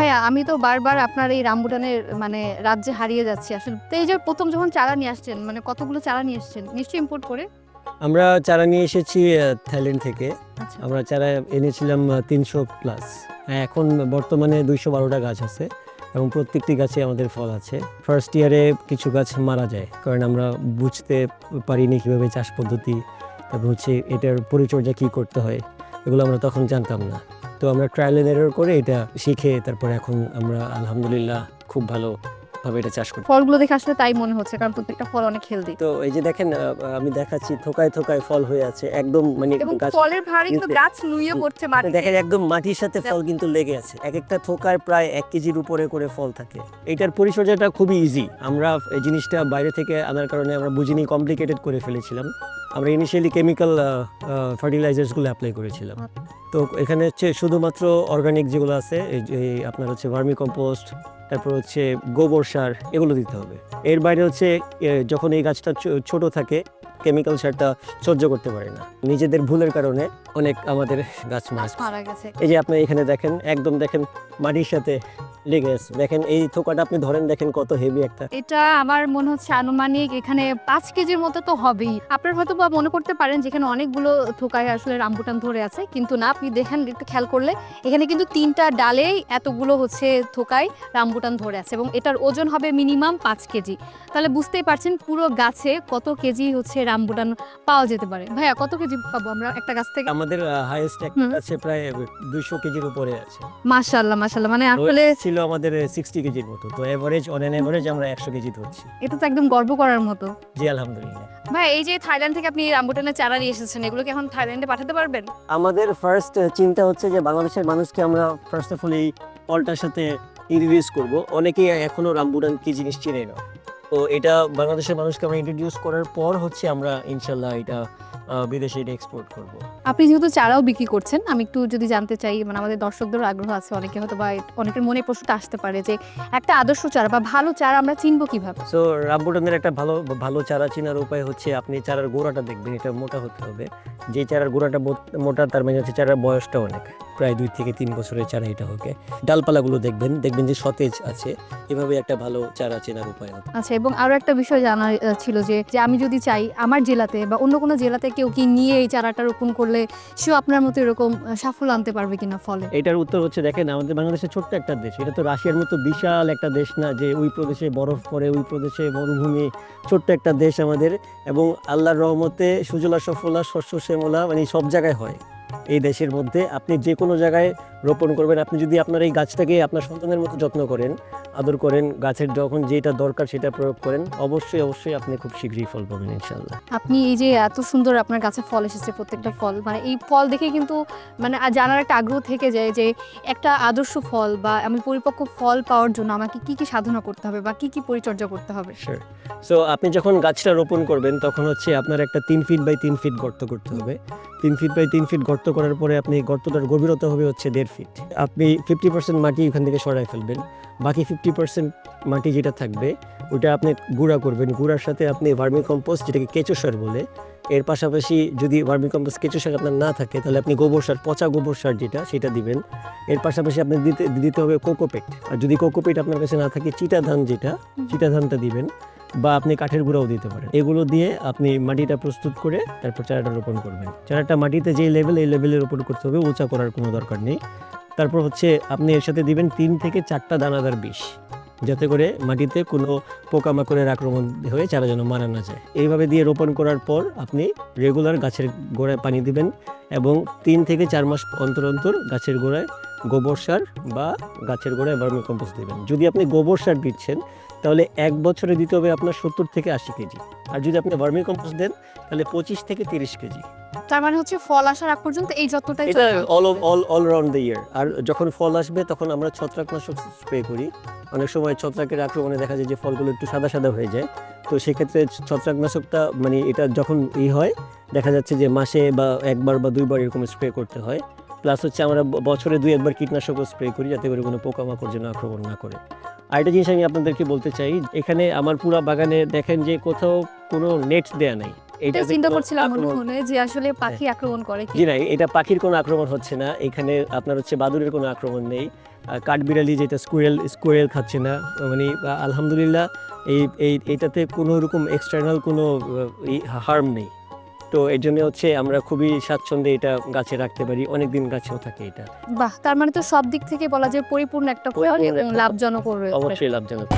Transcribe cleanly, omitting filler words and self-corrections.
ভাইয়া আমি তো বারবার আপনার এই রামবুটানের মানে রাজ্যে হারিয়ে যাচ্ছি আসলে। তো এই যে প্রথম যখন চারা নিয়ে আসছেন মানে কতগুলো চারা নিয়ে আসছেন? নিশ্চয়ই ইম্পোর্ট করে? আমরা চারা নিয়ে এসেছি থাইল্যান্ড থেকে। আচ্ছা। আমরা চারা এনেছিলাম ৩০০ প্লাস। এখন বর্তমানে ২১২টা গাছ আছে এবং প্রত্যেকটি গাছে আমাদের ফল আছে। ফার্স্ট ইয়ারে কিছু গাছ মারা যায় কারণ আমরা বুঝতে পারিনি কীভাবে চাষ পদ্ধতি, তারপর হচ্ছে এটার পরিচর্যা কী করতে হয়, এগুলো আমরা তখন জানতাম না। তো আমরা ট্রায়াল এন্ড এরর করে এটা শিখে তারপরে এখন আমরা আলহামদুলিল্লাহ খুব ভালোভাবে এটা চাষ করি। ফলগুলো দেখে আসলে তাই মনে হচ্ছে কারণ প্রত্যেকটা ফল অনেক হেলদি। তো এই যে দেখেন আমি দেখাচ্ছি থোকায় থোকায় ফল হয়ে আছে একদম, মানে এবং গাছ ফলের ভারে কিন্তু গাছ নুয়ে পড়ছে মাটিতে। দেখেন একদম মাটির সাথে ফল কিন্তু লেগে আছে। এক একটা থোকায় প্রায় 1 কেজির উপরে করে ফল থাকে। এটার পরিচর্যাটা খুবই ইজি। আমরা এই জিনিসটা বাইরে থেকে আনার কারণে আমরা বুঝিনি, কমপ্লিকেটেড করে ফেলেছিলাম। আমরা ইনিশিয়ালি কেমিক্যাল ফার্টিলাইজার্সগুলো অ্যাপ্লাই করেছিলাম। তো এখানে হচ্ছে শুধুমাত্র অর্গানিক যেগুলো আছে এই আপনার হচ্ছে ভার্মি কম্পোস্ট, তারপর হচ্ছে গোবর সার, এগুলো দিতে হবে। এর বাইরে হচ্ছে যখন এই গাছটা ছোট থাকে কেমিক্যাল সারটা সহ্য করতে পারে না। নিজেদের ভুলের কারণে অনেক আমাদের গাছ মারা গেছে। এই যে আপনি এখানে দেখেন একদম দেখেন মাটির সাথে লেগে আছে। দেখেন এই থোকাটা আপনি ধরেন, দেখেন কত হেভি একটা। এটা আমার মনে হচ্ছে আনুমানিক এখানে 5 কেজির মতো তো হবেই। আপনারা হয়তো বা মনে করতে পারেন যেখানে অনেকগুলো থোকায় আসলে রামবুটান ধরে আছে, কিন্তু না, আপনি দেখেন একটু খেয়াল করলে এখানে কিন্তু 3টা ডালেই এতগুলো হচ্ছে থোকায় রামবুটান ধরে আছে এবং এটার ওজন হবে মিনিমাম 5 কেজি। তাহলে বুঝতেই পারছেন পুরো গাছে কত কেজি হচ্ছে রামবুটান পাওয়া যেতে পারে। ভাইয়া কত কেজি পাবো আমরা একটা গাছ থেকে? আমাদের হাইয়েস্ট একটা আছে প্রায় 200 কেজির উপরে আছে। মাশাআল্লাহ মাশাআল্লাহ, মানে আসলে ছিল আমাদের 60 কেজির মতো। তো এভারেজ অন এন এভারেজ আমরা 100 কেজি ধরছি। এটা তো একদম গর্ব করার মতো। জি আলহামদুলিল্লাহ। ভাই এই যে থাইল্যান্ড থেকে আপনি রামবুটানের চারা নিয়ে এসেছেন, এগুলো কি এখন থাইল্যান্ডে পাঠাতে পারবেন? আমাদের ফার্স্ট চিন্তা হচ্ছে যে বাংলাদেশের মানুষকে আমরা ফার্স্ট অফ অল এই ফলটার সাথে ইন্ট্রোডিউস করব। অনেকেই এখনো রামবুটান কি জিনিস চিনে না। তো এটা বাংলাদেশের মানুষকে আমরা ইন্ট্রোডিউস করার পর হচ্ছে আমরা ইনশাল্লাহ এটা বিদেশে এটা এক্সপোর্ট করব। আপনি যেহেতু চারাও বিক্রি করছেন, আমি একটু যদি জানতে চাই, মানে আমাদের দর্শকদেরও আগ্রহ আছে, অনেকে হয়তো বা অনেকের মনে প্রশ্নটা আসতে পারে যে একটা আদর্শ চারা বা ভালো চারা আমরা চিনবো কিভাবে? সো রামবুটানের একটা ভালো চারা চেনার উপায় হচ্ছে আপনি চারার গোড়াটা দেখবেন, এটা মোটা হতে হবে। যে চারার গোড়াটা মোটা তার মানে হচ্ছে চারার বয়সটা অনেক, প্রায় 2 থেকে 3 বছরের চারা এটা হবে। ডালপালাগুলো দেখবেন যে সতেজ আছে। এভাবে একটা ভালো চারা চেনার উপায় হবে। আচ্ছা, এবং আরো একটা বিষয় জানা ছিল যে আমি যদি চাই আমার জেলাতে বা অন্য কোনো জেলাতে কেউ কি নিয়ে এই চারাটা রোপণ করলে সেও আপনার মতো এরকম সাফল্য আনতে পারবে কিনা ফলে? এটার উত্তর হচ্ছে দেখেন আমাদের বাংলাদেশের ছোট্ট একটা দেশ, এটা তো রাশিয়ার মতো বিশাল একটা দেশ না যে ওই প্রদেশে বরফ পড়ে, ওই প্রদেশে মরুভূমি। ছোট্ট একটা দেশ আমাদের, এবং আল্লাহর রহমতে সুজলা সফলা শস্য শ্যামলা মানে সব জায়গায় হয়। এই দেশের মধ্যে আপনি যে কোনো জায়গায় রোপণ করবেন, আপনি যদি আপনার এই গাছটাকে আপনার সন্তানের মতো যত্ন করেন, আদর করেন, গাছের যখন যেটা দরকার সেটা প্রয়োগ করেন, অবশ্যই আপনি খুব শীঘ্রই ফল পাবেন ইনশাআল্লাহ। আপনি এই যে এত সুন্দর আপনার গাছে ফল এসেছে, প্রত্যেকটা ফল মানে এই ফল দেখে কিন্তু মানে জানার একটা আগ্রহ থেকে যায় যে একটা আদর্শ ফল বা আমি পরিপক্ক ফল পাওয়ার জন্য আমাকে কি কি সাধনা করতে হবে বা কি কি পরিচর্যা করতে হবে। সো আপনি যখন গাছটা রোপণ করবেন তখন হচ্ছে আপনার একটা 3 ফিট বাই 3 ফিট গর্ত করতে হবে। 3 ফিট বাই 3 ফিট গর্ত করার পরে আপনি গর্তটার গভীরতা হবে হচ্ছে 1.5 ফিট। আপনি 50% মাটি ওখান থেকে সরাই ফেলবেন, বাকি 50% মাটি যেটা থাকবে ওটা আপনি গুঁড়া করবেন। গুঁড়ার সাথে আপনি ভার্মি কম্পোস্ট, যেটাকে কেঁচো সার বলে, এর পাশাপাশি যদি ভার্মি কম্পোস্ট কেঁচো সার আপনার না থাকে তাহলে আপনি গোবর সার, পচা গোবর সার সেটা দিবেন। এর পাশাপাশি আপনি দিতে হবে কোকোপিট, আর যদি কোকোপিট আপনার কাছে না থাকে চিটা ধানটা দিবেন, বা আপনি কাঠের গুঁড়াও দিতে পারেন। এগুলো দিয়ে আপনি মাটিটা প্রস্তুত করে তারপর চারাটা রোপণ করবেন। চারাটা মাটিতে যে লেভেল, এই লেভেলে রোপণ করতে হবে, উঁচা করার কোনো দরকার নেই। তারপর হচ্ছে আপনি এর সাথে দিবেন 3 থেকে 4টা দানাদার বিষ, যাতে করে মাটিতে কোনো পোকামাকড়ের আক্রমণ হয়ে চারা যেন মারা না যায়। এইভাবে দিয়ে রোপণ করার পর আপনি রেগুলার গাছের গোড়ায় পানি দিবেন এবং 3 থেকে 4 মাস অন্তর অন্তর গাছের গোড়ায় গোবর সার বা গাছের গোড়ায় ভার্মি কম্পোস্ট দেবেন। যদি আপনি গোবর সার দিচ্ছেন তাহলে 1 বছরে দিতে হবে আপনার 70 থেকে 80 কেজি, আর যদি আপনি ভার্মি কম্পোস্ট দেন তাহলে 25 থেকে 30 কেজি। তার মানে হচ্ছে ফল আসার আগ পর্যন্ত এই যতটাই এটা অল রাউন্ড দ্য ইয়ার। আর যখন ফল আসবে তখন আমরা ছত্রাকনাশক স্প্রে করি। অনেক সময় ছত্রাকের আক্রমণে দেখা যায় যে ফলগুলো একটু সাদা সাদা হয়ে যায়। তো সেক্ষেত্রে ছত্রাকনাশকটা মানে এটা যখন হয় দেখা যাচ্ছে যে মাসে বা 1 বার বা 2 বার এরকম স্প্রে করতে হয়। প্লাস হচ্ছে আমরা বছরে 2-1 বার কীটনাশকও স্প্রে করি, যাতে করে কোনো পোকামাকড় যেন আক্রমণ না করে। আরেকটা জিনিস আমি আপনাদেরকে বলতে চাই, এখানে আমার পুরো বাগানে দেখেন যে কোথাও কোনো নেট দেয়া নাই। এটা এটাতে চিন্তা কোনো করছিলাম মনে আক্রমণ- মনে যে আসলে পাখি আক্রমণ করে কি জি না, এটা পাখির কোনো আক্রমণ হচ্ছে না, এখানে আপনার হচ্ছে বাদুড়ের কোনো আক্রমণ নেই, কাঠবিড়ালি যেটা স্কোয়েল খাচ্ছে না, মানে আলহামদুলিল্লাহ এইটাতে কোনো রকম এক্সটার্নাল কোনো হার্ম নেই। তো এর জন্য হচ্ছে আমরা খুবই স্বাচ্ছন্দ্যে এটা গাছে রাখতে পারি, অনেক দিন গাছেও থাকে এটা। বাহ, তার মানে তো সব দিক থেকে বলা যায় পরিপূর্ণ একটা পরিপূর্ণ একটা- লাভজনক অবশ্যই লাভজনক।